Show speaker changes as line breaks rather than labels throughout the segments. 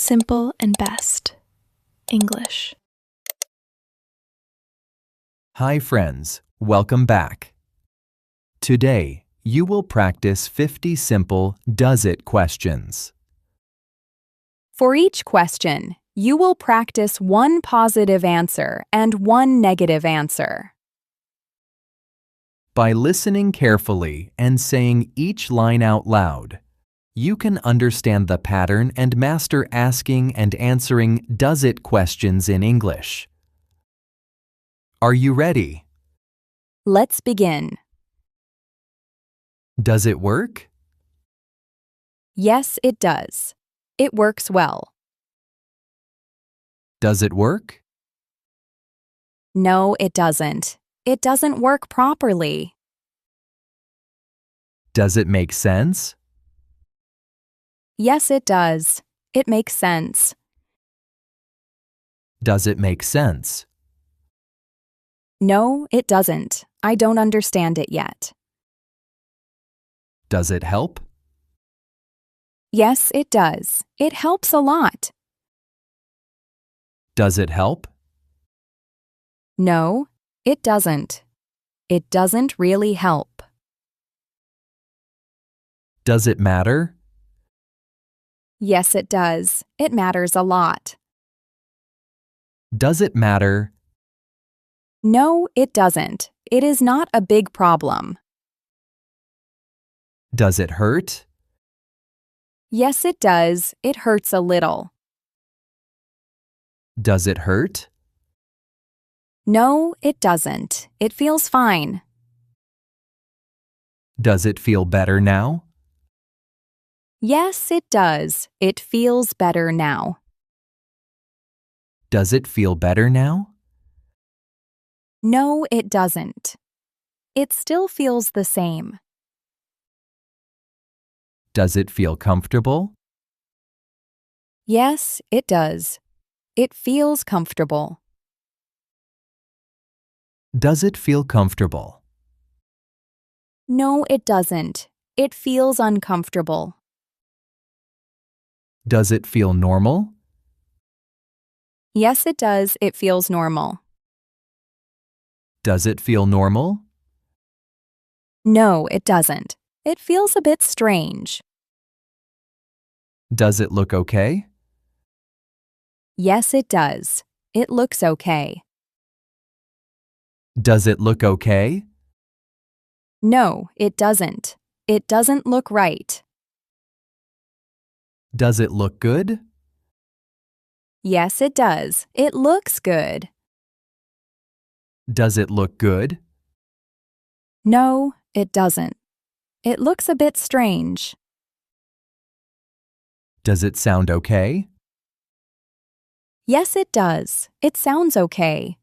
Simple and best. English.
Hi friends, welcome back. Today, you will practice 50 simple does it questions.
For each question, you will practice one positive answer and one negative answer.
By listening carefully and saying each line out loud, you can understand the pattern and master asking and answering does it questions in English. Are you ready?
Let's begin.
Does it work?
Yes, it does. It works well.
Does it work?
No, it doesn't. It doesn't work properly.
Does it make sense?
Yes, it does. It makes sense.
Does it make sense?
No, it doesn't. I don't understand it yet.
Does it help?
Yes, it does. It helps a lot.
Does it help?
No, it doesn't. It doesn't really help.
Does it matter?
Yes, it does. It matters a lot.
Does it matter?
No, it doesn't. It is not a big problem.
Does it hurt?
Yes, it does. It hurts a little.
Does it hurt?
No, it doesn't. It feels fine.
Does it feel better now?
Yes, it does. It feels better now.
Does it feel better now?
No, it doesn't. It still feels the same.
Does it feel comfortable?
Yes, it does. It feels comfortable.
Does it feel comfortable?
No, it doesn't. It feels uncomfortable.
Does it feel normal?
Yes, it does. It feels normal.
Does it feel normal?
No, it doesn't. It feels a bit strange.
Does it look okay?
Yes, it does. It looks okay.
Does it look okay?
No, it doesn't. It doesn't look right.
Does it look good?
Yes, it does. It looks good.
Does it look good?
No, it doesn't. It looks a bit strange.
Does it sound okay?
Yes, it does. It sounds okay.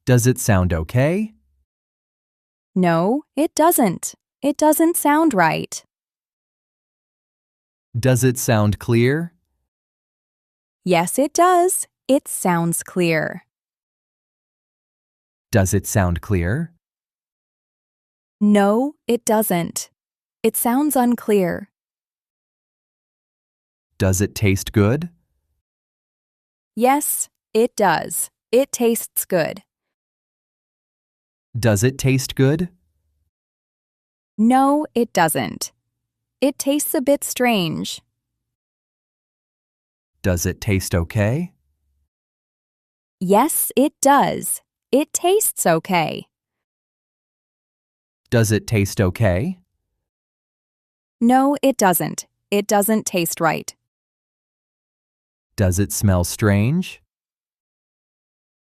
Does it sound okay?
No, it doesn't. It doesn't sound right.
Does it sound clear?
Yes, it does. It sounds clear.
Does it sound clear?
No, it doesn't. It sounds unclear.
Does it taste good?
Yes, it does. It tastes good.
Does it taste good?
No, it doesn't. It tastes a bit strange.
Does it taste okay?
Yes, it does. It tastes okay.
Does it taste okay?
No, it doesn't. It doesn't taste right.
Does it smell strange?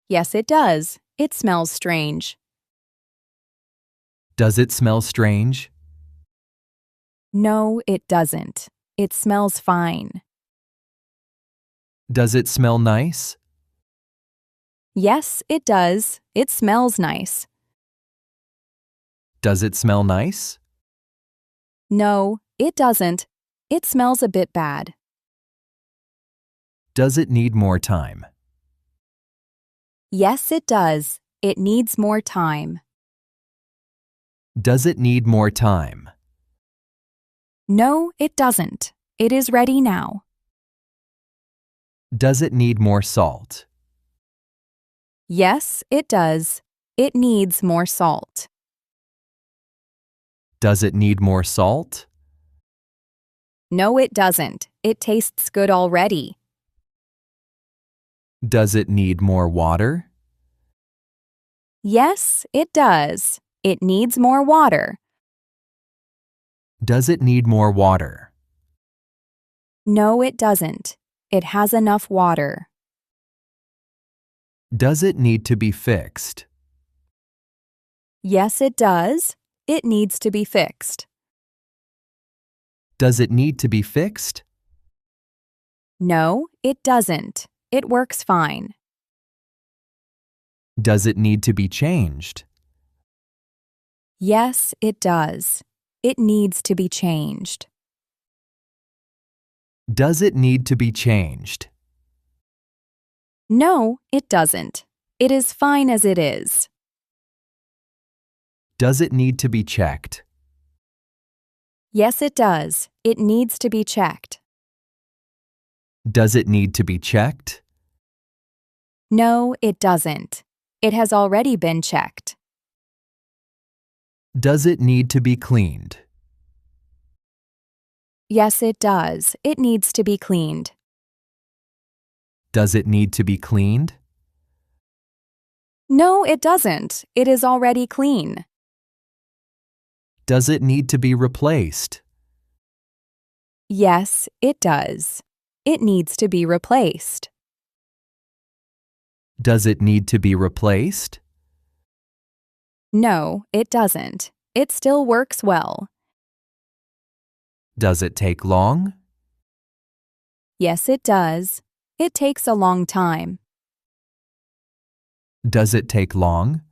Yes, it does. It smells strange.
Does it smell strange?
No, it doesn't. It smells fine.
Does it smell nice?
Yes, it does. It smells nice.
Does it smell nice?
No, it doesn't. It smells a bit bad.
Does it need more time?
Yes, it does. It needs more time.
Does it need more time?
No, it doesn't. It is ready now.
Does it need more salt?
Yes, it does. It needs more salt.
Does it need more salt?
No, it doesn't. It tastes good already.
Does it need more water?
Yes, it does. It needs more water.
Does it need more water?
No, it doesn't. It has enough water.
Does it need to be fixed?
Yes, it does. It needs to be fixed.
Does it need to be fixed?
No, it doesn't. It works fine.
Does it need to be changed?
Yes, it does. It needs to be changed.
Does it need to be changed?
No, it doesn't. It is fine as it is.
Does it need to be checked?
Yes, it does. It needs to be checked.
Does it need to be checked?
No, it doesn't. It has already been checked.
Does it need to be cleaned?
Yes, it does. It needs to be cleaned.
Does it need to be cleaned?
No, it doesn't. It is already clean.
Does it need to be replaced?
Yes, it does. It needs to be replaced.
Does it need to be replaced?
No, it doesn't. It still works well.
Does it take long?
Yes, it does. It takes a long time.
Does it take long?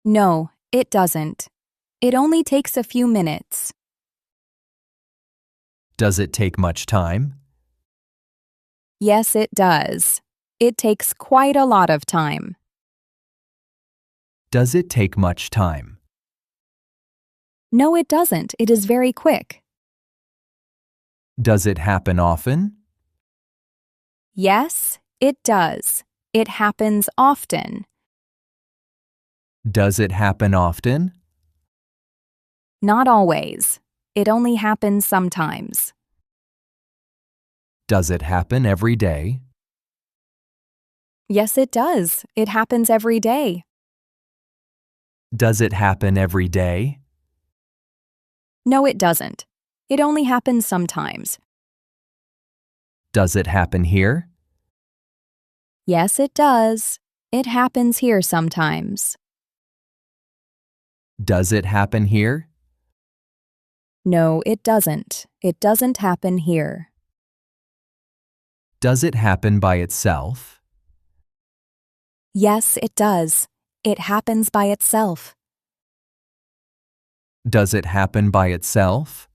No, it doesn't. It only takes a few minutes.
Does it take much time?
Yes, it does. It takes quite a lot of time.
Does it take much time?
No, it doesn't. It is very quick.
Does it happen often?
Yes, it does. It happens often.
Does it happen often?
Not always. It only happens sometimes.
Does it happen every day?
Yes, it does. It happens every day.
Does it happen every day?
No, it doesn't. It only happens sometimes.
Does it happen here?
Yes, it does. It happens here sometimes.
Does it happen here?
No, it doesn't. It doesn't happen here.
Does it happen by itself?
Yes, it does. It happens by itself.
Does it happen by itself?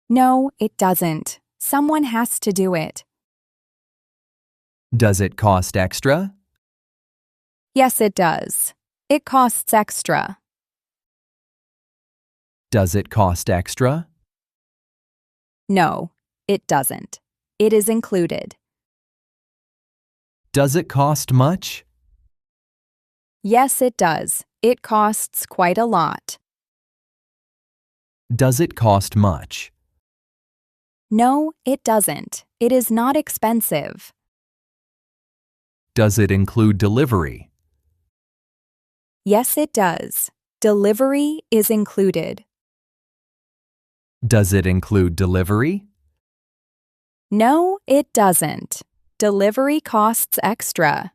No, it doesn't. Someone has to do it.
Does it cost extra?
Yes, it does. It costs extra.
Does it cost extra?
No, it doesn't. It is included.
Does it cost much?
Yes, it does. It costs quite a lot.
Does it cost much?
No, it doesn't. It is not expensive.
Does it include delivery?
Yes, it does. Delivery is included.
Does it include delivery?
No, it doesn't. Delivery costs extra.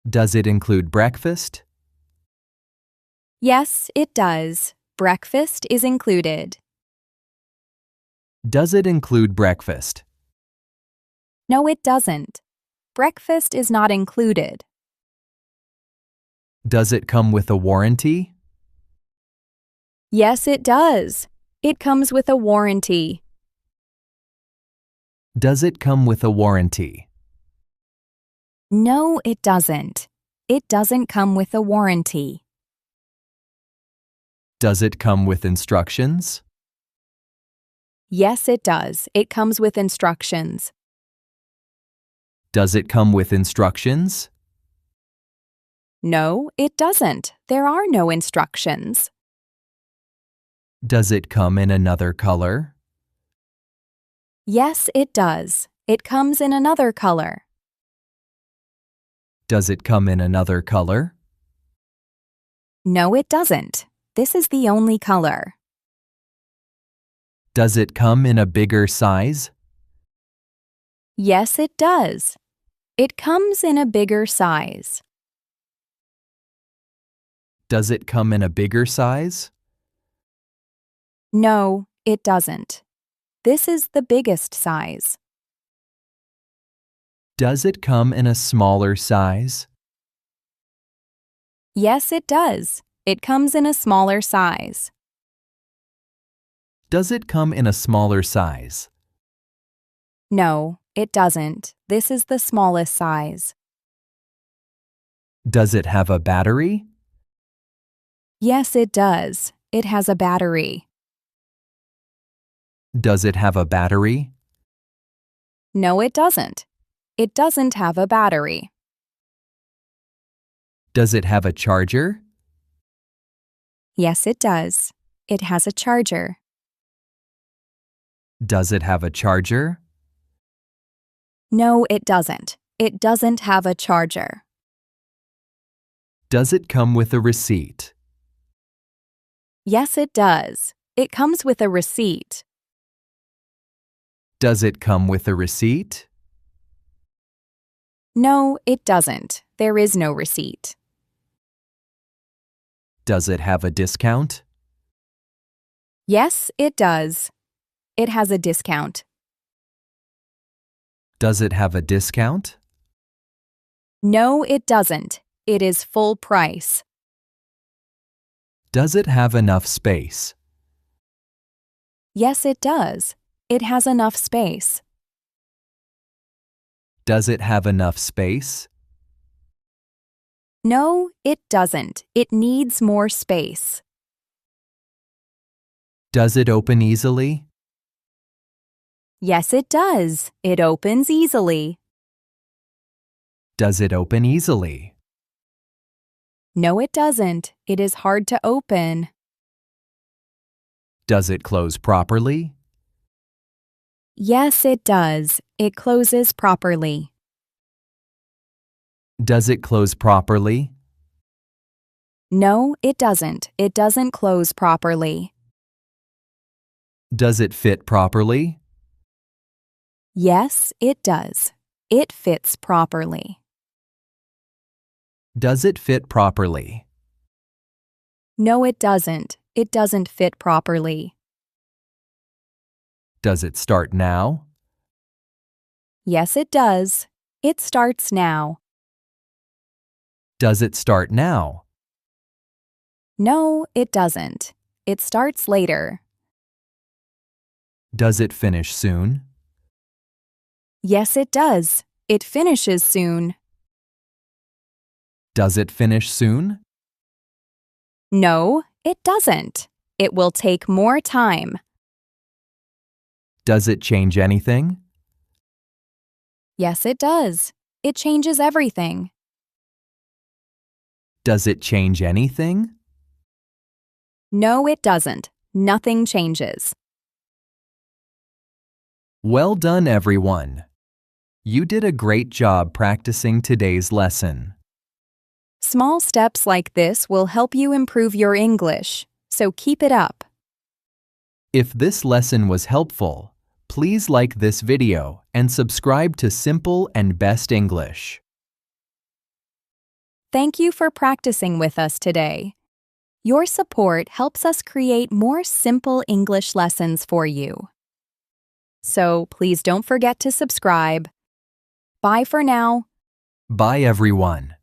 Does it include breakfast?
Yes, it does. Breakfast is included.
Does it include breakfast?
No, it doesn't. Breakfast is not included.
Does it come with a warranty?
Yes, it does. It comes with a warranty.
Does it come with a warranty?
No, it doesn't. It doesn't come with a warranty.
Does it come with instructions?
Yes, it does. It comes with instructions.
Does it come with instructions?
No, it doesn't. There are no instructions.
Does it come in another color?
Yes, it does. It comes in another color.
Does it come in another color?
No, it doesn't. This is the only color.
Does it come in a bigger size?
Yes, it does. It comes in a bigger size.
Does it come in a bigger size?
No, it doesn't. This is the biggest size.
Does it come in a smaller size?
Yes, it does. It comes in a smaller size.
Does it come in a smaller size?
No, it doesn't. This is the smallest size.
Does it have a battery?
Yes, it does. It has a battery.
Does it have a battery?
No, it doesn't. It doesn't have a battery.
Does it have a charger?
Yes, it does. It has a charger.
Does it have a charger?
No, it doesn't. It doesn't have a charger.
Does it come with a receipt?
Yes, it does. It comes with a receipt.
Does it come with a receipt?
No, it doesn't. There is no receipt.
Does it have a discount?
Yes, it does. It has a discount.
Does it have a discount?
No, it doesn't. It is full price.
Does it have enough space?
Yes, it does. It has enough space.
Does it have enough space?
No, it doesn't. It needs more space.
Does it open easily?
Yes, it does. It opens easily.
Does it open easily?
No, it doesn't. It is hard to open.
Does it close properly?
Yes, it does. It closes properly.
Does it close properly?
No, it doesn't. It doesn't close properly.
Does it fit properly?
Yes, it does. It fits properly.
Does it fit properly?
No, it doesn't. It doesn't fit properly.
Does it start now?
Yes, it does. It starts now.
Does it start now?
No, it doesn't. It starts later.
Does it finish soon?
Yes, it does. It finishes soon.
Does it finish soon?
No, it doesn't. It will take more time.
Does it change anything?
Yes, it does. It changes everything.
Does it change anything?
No, it doesn't. Nothing changes.
Well done, everyone. You did a great job practicing today's lesson.
Small steps like this will help you improve your English, so keep it up.
If this lesson was helpful, please like this video and subscribe to Simple and Best English.
Thank you for practicing with us today. Your support helps us create more simple English lessons for you. So please don't forget to subscribe. Bye for now.
Bye, everyone.